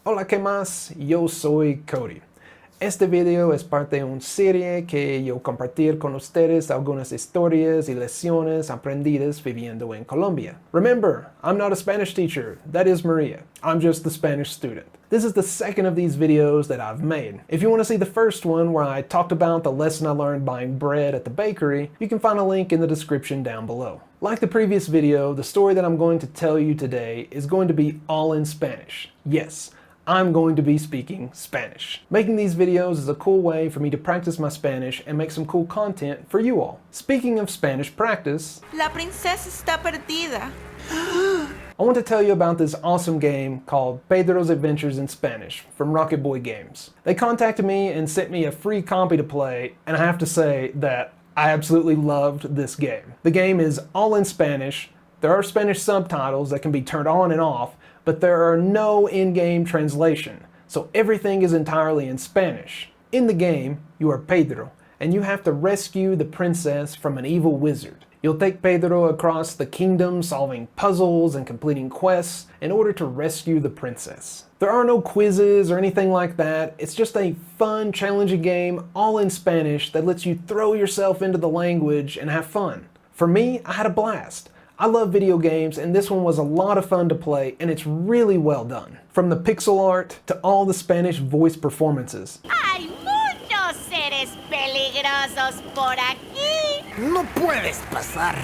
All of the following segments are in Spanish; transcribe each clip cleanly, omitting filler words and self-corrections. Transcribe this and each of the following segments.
Hola, ¿qué más? Yo soy Cody. Este video es parte de una serie que yo compartir con ustedes algunas historias y lecciones aprendidas viviendo en Colombia. Remember, I'm not a Spanish teacher, that is Maria. I'm just the Spanish student. This is the second of these videos that I've made. If you want to see the first one where I talked about the lesson I learned buying bread at the bakery, you can find a link in the description down below. Like the previous video, the story that I'm going to tell you today is going to be all in Spanish. Yes, I'm going to be speaking Spanish. Making these videos is a cool way for me to practice my Spanish and make some cool content for you all. Speaking of Spanish practice, La princesa está perdida. I want to tell you about this awesome game called Pedro's Adventures in Spanish from Rocket Boy Games. They contacted me and sent me a free copy to play, and I have to say that I absolutely loved this game. The game is all in Spanish. There are Spanish subtitles that can be turned on and off, but there are no in-game translation, so everything is entirely in Spanish. In the game, you are Pedro, and you have to rescue the princess from an evil wizard. You'll take Pedro across the kingdom solving puzzles and completing quests in order to rescue the princess. There are no quizzes or anything like that. It's just a fun, challenging game all in Spanish that lets you throw yourself into the language and have fun. For me, I had a blast. I love video games, and this one was a lot of fun to play, and it's really well done. From the pixel art to all the Spanish voice performances. ¡Hay muchos seres peligrosos por aquí! No puedes pasar.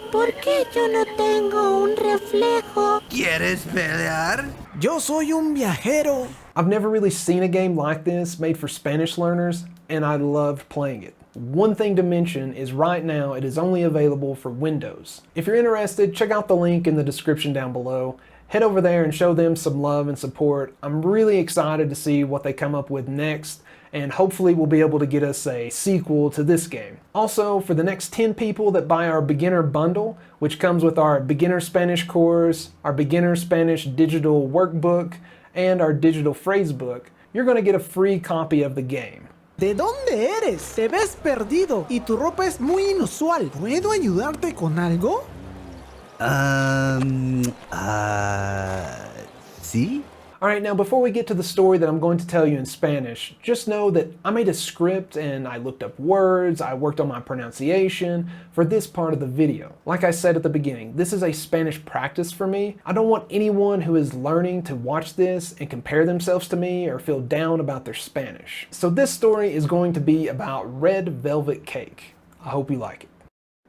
¿Por qué yo no tengo un reflejo? ¿Quieres pelear? Yo soy un viajero. I've never really seen a game like this made for Spanish learners, and I loved playing it. One thing to mention is right now it is only available for Windows. If you're interested, check out the link in the description down below. Head over there and show them some love and support. I'm really excited to see what they come up with next, and hopefully we'll be able to get us a sequel to this game. Also, for the next 10 people that buy our beginner bundle, which comes with our beginner Spanish course, our beginner Spanish digital workbook, and our digital phrase book, you're going to get a free copy of the game. ¿De dónde eres? Te ves perdido y tu ropa es muy inusual. ¿Puedo ayudarte con algo? ¿Sí? Alright, now before we get to the story that I'm going to tell you in Spanish, just know that I made a script and I looked up words, I worked on my pronunciation for this part of the video. Like I said at the beginning, this is a Spanish practice for me. I don't want anyone who is learning to watch this and compare themselves to me or feel down about their Spanish. So this story is going to be about red velvet cake. I hope you like it.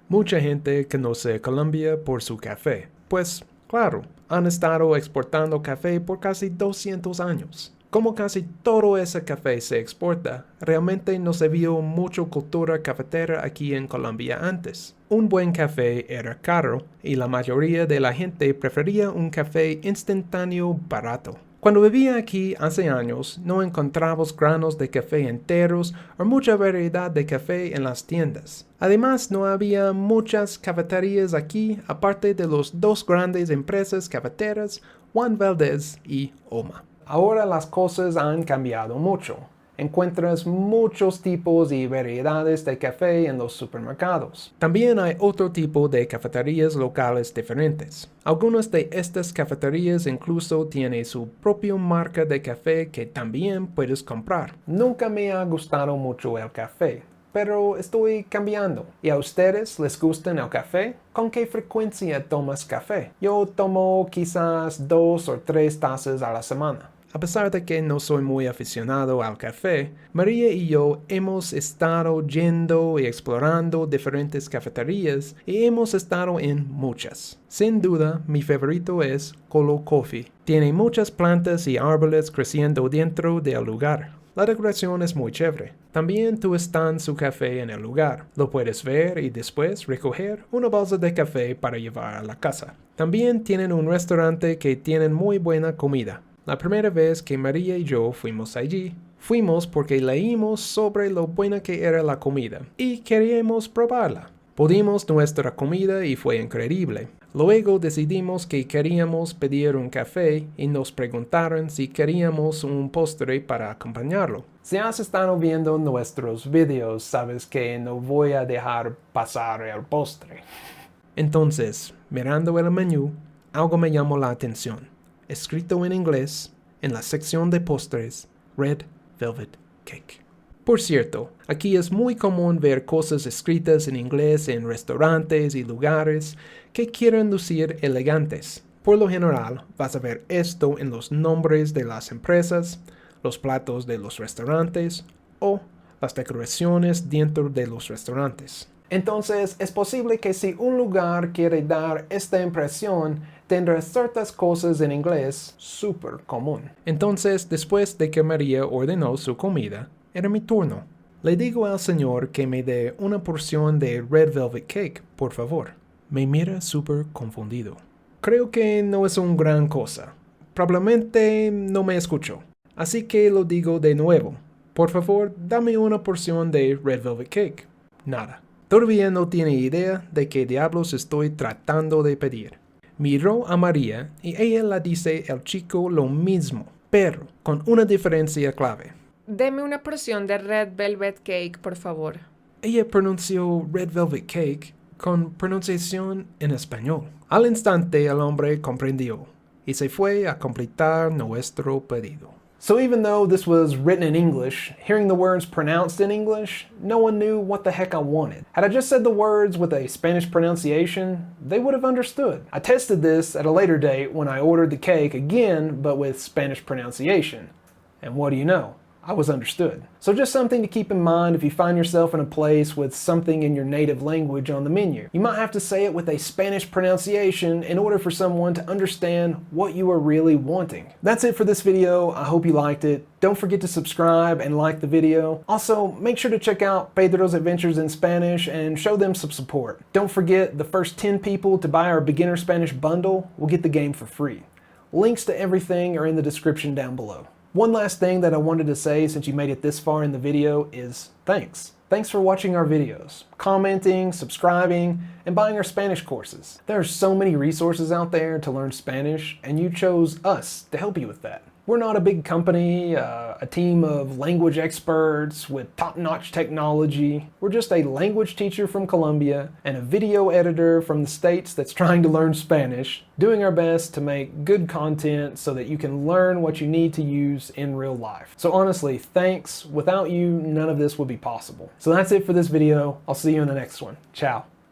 Mucha gente conoce Colombia por su café. Pues, claro, han estado exportando café por casi 200 años. Como casi todo ese café se exporta, realmente no se vio mucha cultura cafetera aquí en Colombia antes. Un buen café era caro y la mayoría de la gente prefería un café instantáneo barato. Cuando vivía aquí hace años, no encontramos granos de café enteros o mucha variedad de café en las tiendas. Además, no había muchas cafeterías aquí, aparte de las dos grandes empresas cafeteras, Juan Valdez y Oma. Ahora las cosas han cambiado mucho. Encuentras muchos tipos y variedades de café en los supermercados. También hay otro tipo de cafeterías locales diferentes. Algunas de estas cafeterías incluso tienen su propia marca de café que también puedes comprar. Nunca me ha gustado mucho el café, pero estoy cambiando. ¿Y a ustedes les gusta el café? ¿Con qué frecuencia tomas café? Yo tomo quizás 2 o 3 tazas a la semana. A pesar de que no soy muy aficionado al café, María y yo hemos estado yendo y explorando diferentes cafeterías y hemos estado en muchas. Sin duda, mi favorito es Colo Coffee. Tiene muchas plantas y árboles creciendo dentro del lugar. La decoración es muy chévere. También tú estás su café en el lugar. Lo puedes ver y después recoger una bolsa de café para llevar a la casa. También tienen un restaurante que tiene muy buena comida. La primera vez que María y yo fuimos allí, fuimos porque leímos sobre lo buena que era la comida y queríamos probarla. Pedimos nuestra comida y fue increíble. Luego decidimos que queríamos pedir un café y nos preguntaron si queríamos un postre para acompañarlo. Si has estado viendo nuestros videos, sabes que no voy a dejar pasar el postre. Entonces, mirando el menú, algo me llamó la atención. Escrito en inglés, en la sección de postres, Red Velvet Cake. Por cierto, aquí es muy común ver cosas escritas en inglés en restaurantes y lugares que quieren lucir elegantes. Por lo general, vas a ver esto en los nombres de las empresas, los platos de los restaurantes o las decoraciones dentro de los restaurantes. Entonces, es posible que si un lugar quiere dar esta impresión, tendrá ciertas cosas en inglés súper común. Entonces, después de que María ordenó su comida, era mi turno. Le digo al señor que me dé una porción de Red Velvet Cake, por favor. Me mira súper confundido. Creo que no es una gran cosa. Probablemente no me escuchó. Así que lo digo de nuevo. Por favor, dame una porción de Red Velvet Cake. Nada. Todavía no tiene idea de qué diablos estoy tratando de pedir. Miró a María y ella le dice al chico lo mismo, pero con una diferencia clave. Deme una porción de Red Velvet Cake, por favor. Ella pronunció Red Velvet Cake con pronunciación en español. Al instante el hombre comprendió y se fue a completar nuestro pedido. So even though this was written in English, hearing the words pronounced in English, no one knew what the heck I wanted. Had I just said the words with a Spanish pronunciation, they would have understood. I tested this at a later date when I ordered the cake again, but with Spanish pronunciation. And what do you know? I was understood. So just something to keep in mind if you find yourself in a place with something in your native language on the menu. You might have to say it with a Spanish pronunciation in order for someone to understand what you are really wanting. That's it for this video. I hope you liked it. Don't forget to subscribe and like the video. Also, make sure to check out Pedro's Adventures in Spanish and show them some support. Don't forget, the first 10 people to buy our beginner Spanish bundle will get the game for free. Links to everything are in the description down below. One last thing that I wanted to say since you made it this far in the video is thanks. Thanks for watching our videos, commenting, subscribing, and buying our Spanish courses. There are so many resources out there to learn Spanish, and you chose us to help you with that. We're not a big company, a team of language experts with top-notch technology. We're just a language teacher from Colombia and a video editor from the States that's trying to learn Spanish, doing our best to make good content so that you can learn what you need to use in real life. So honestly, thanks. Without you, none of this would be possible. So that's it for this video. I'll see you in the next one. Ciao.